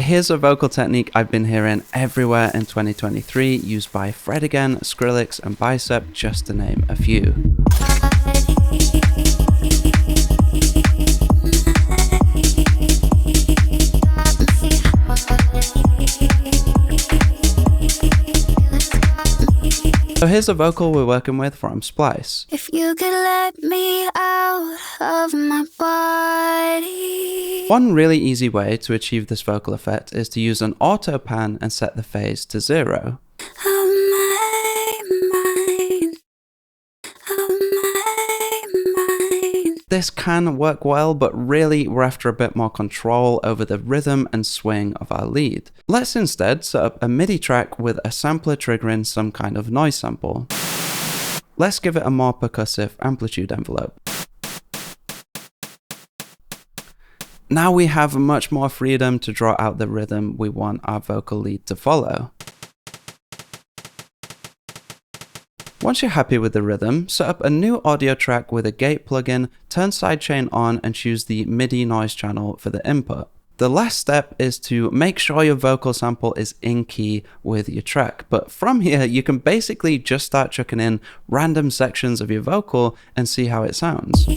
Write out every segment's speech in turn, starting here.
Here's a vocal technique I've been hearing everywhere in 2023, used by Fred again, Skrillex, and Bicep, just to name a few. So here's a vocal we're working with from Splice. If you could let me out of my body. One really easy way to achieve this vocal effect is to use an auto pan and set the phase to 0. This can work well, but really we're after a bit more control over the rhythm and swing of our lead. Let's instead set up a MIDI track with a sampler triggering some kind of noise sample. Let's give it a more percussive amplitude envelope. Now we have much more freedom to draw out the rhythm we want our vocal lead to follow. Once you're happy with the rhythm, set up a new audio track with a gate plugin, turn sidechain on and choose the MIDI noise channel for the input. The last step is to make sure your vocal sample is in key with your track, but from here you can basically just start chucking in random sections of your vocal and see how it sounds.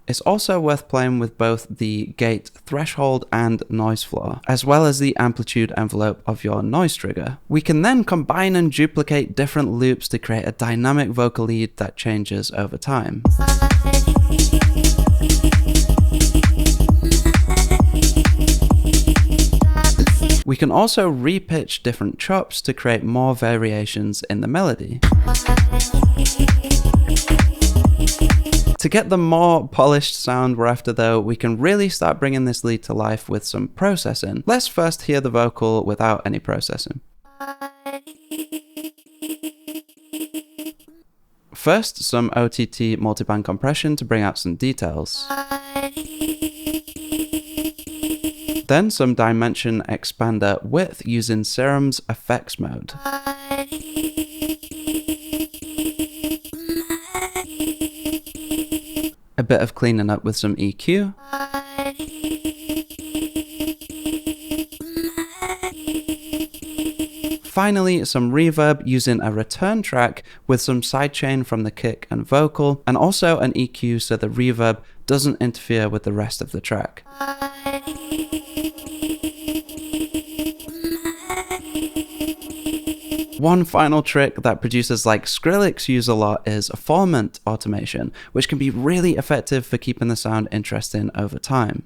It's also worth playing with both the gate threshold and noise floor, as well as the amplitude envelope of your noise trigger. We can then combine and duplicate different loops to create a dynamic vocal lead that changes over time. We can also repitch different chops to create more variations in the melody. To get the more polished sound we're after though, we can really start bringing this lead to life with some processing. Let's first hear the vocal without any processing. First, some OTT multiband compression to bring out some details. Then some dimension expander width using Serum's effects mode. A bit of cleaning up with some EQ. Finally, some reverb using a return track with some sidechain from the kick and vocal, and also an EQ so the reverb doesn't interfere with the rest of the track. One final trick that producers like Skrillex use a lot is Formant automation, which can be really effective for keeping the sound interesting over time.